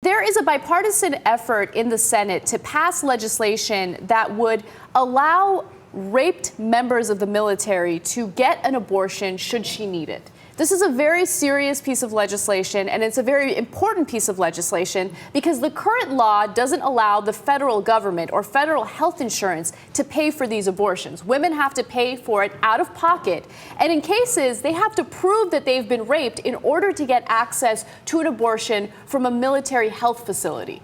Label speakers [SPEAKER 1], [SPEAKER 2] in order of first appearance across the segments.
[SPEAKER 1] There is a bipartisan effort in the Senate to pass legislation that would allow raped members of the military to get an abortion should she need it. This is a very serious piece of legislation, and it's a very important piece of legislation because the current law doesn't allow the federal government or federal health insurance to pay for these abortions. Women have to pay for it out of pocket, and in cases, they have to prove that they've been raped in order to get access to an abortion from a military health facility.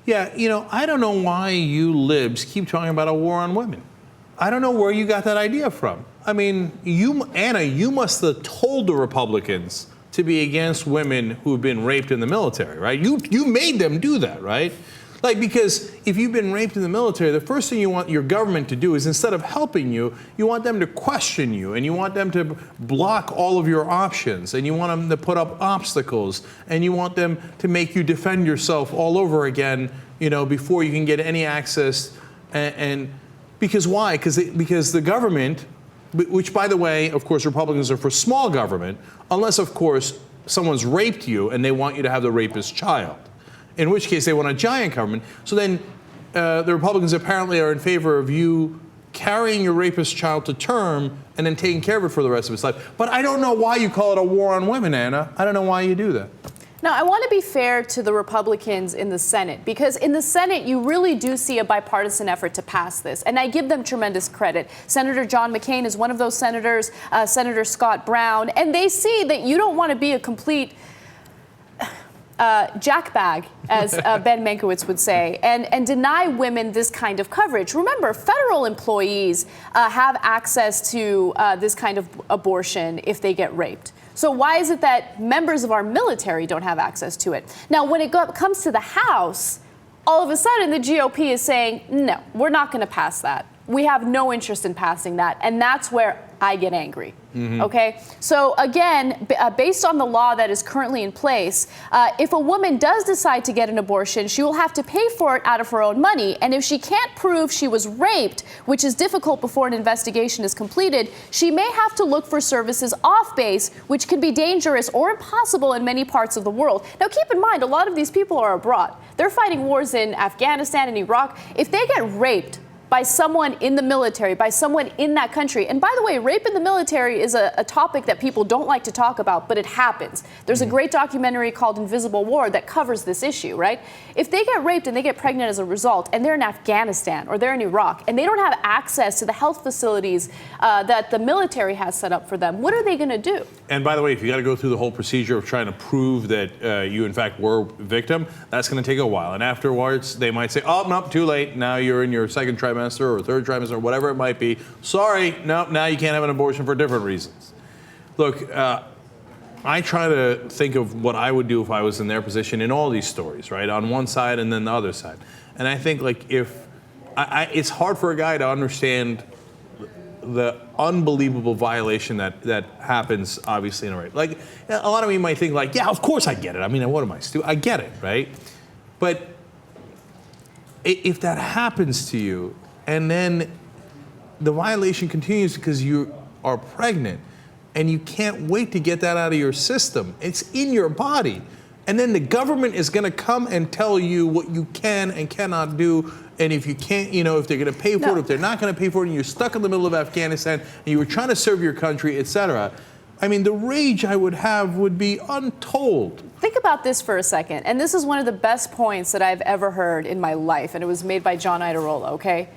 [SPEAKER 2] Yeah, I don't know why you libs keep talking about a war on women. I don't know where you got that idea from. I mean, Anna, you must have told the Republicans to be against women who've been raped in the military, right? You made them do that, right? Because if you've been raped in the military, the first thing you want your government to do is, instead of helping you, you want them to question you, and you want them to block all of your options, and you want them to put up obstacles, and you want them to make you defend yourself all over again, before you can get any access. And because why? Because the government, which, by the way, of course, Republicans are for small government, unless, of course, someone's raped you and they want you to have the rapist's child, in which case they want a giant government. So then the Republicans apparently are in favor of you carrying your rapist child to term and then taking care of it for the rest of his life. But I don't know why you call it a war on women, Anna. I don't know why you do that.
[SPEAKER 1] Now, I want to be fair to the Republicans in the Senate, because in the Senate, you really do see a bipartisan effort to pass this, and I give them tremendous credit. Senator John McCain is one of those senators, Senator Scott Brown, and they see that you don't want to be a complete jackbag, as Ben Mankiewicz would say, and deny women this kind of coverage. Remember, federal employees have access to this kind of abortion if they get raped. So why is it that members of our military don't have access to it? Now, when it comes to the House, all of a sudden the GOP is saying, no, we're not going to pass that. We have no interest in passing that. And that's where I get angry. Okay? So again, based on the law that is currently in place, if a woman does decide to get an abortion, she will have to pay for it out of her own money. And if she can't prove she was raped, which is difficult before an investigation is completed, she may have to look for services off base, which can be dangerous or impossible in many parts of the world. Now, keep in mind, a lot of these people are abroad. They're fighting wars in Afghanistan and Iraq. If they get raped by someone in the military, by someone in that country. And by the way, rape in the military is a topic that people don't like to talk about, but it happens. There's a great documentary called Invisible War that covers this issue, right? If they get raped and they get pregnant as a result, and they're in Afghanistan or they're in Iraq, and they don't have access to the health facilities that the military has set up for them, what are they going to do?
[SPEAKER 2] And by the way, if you got to go through the whole procedure of trying to prove that you, in fact, were a victim, that's going to take a while. And afterwards, they might say, oh, no, too late. Now you're in your second trimester or third trimester, or whatever it might be. Sorry, no, now you can't have an abortion for different reasons. Look, I try to think of what I would do if I was in their position in all these stories, right? On one side and then the other side. And I think, it's hard for a guy to understand the unbelievable violation that happens, obviously, in a rape. Like, a lot of you might think, yeah, of course I get it. I mean, what am I, stupid? I get it, right? But if that happens to you, and then the violation continues because you are pregnant, and you can't wait to get that out of your system, it's in your body, and then the government is going to come and tell you what you can and cannot do. And if you can't, if they're going to pay for it, if they're not going to pay for it, and you're stuck in the middle of Afghanistan, and you were trying to serve your country, etc. I mean, the rage I would have would be untold.
[SPEAKER 1] Think about this for a second. And this is one of the best points that I've ever heard in my life. And it was made by John Iadarola, okay?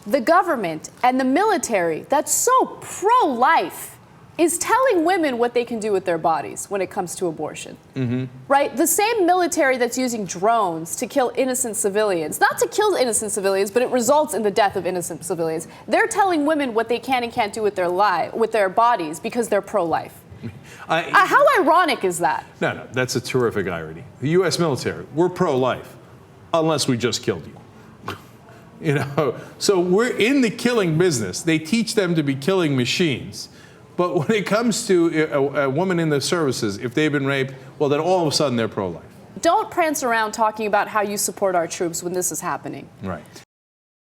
[SPEAKER 1] The government and the military that's so pro-life is telling women what they can do with their bodies when it comes to abortion, right? The same military that's using drones to kill innocent civilians, not to kill innocent civilians, but it results in the death of innocent civilians. They're telling women what they can and can't do with their bodies because they're pro-life. How ironic is that?
[SPEAKER 2] No, that's a terrific irony. The U.S. military, we're pro-life, unless we just killed you. So we're in the killing business. They teach them to be killing machines. But when it comes to a woman in the services, if they've been raped, well, then all of a sudden they're pro-life.
[SPEAKER 1] Don't prance around talking about how you support our troops when this is happening.
[SPEAKER 2] Right.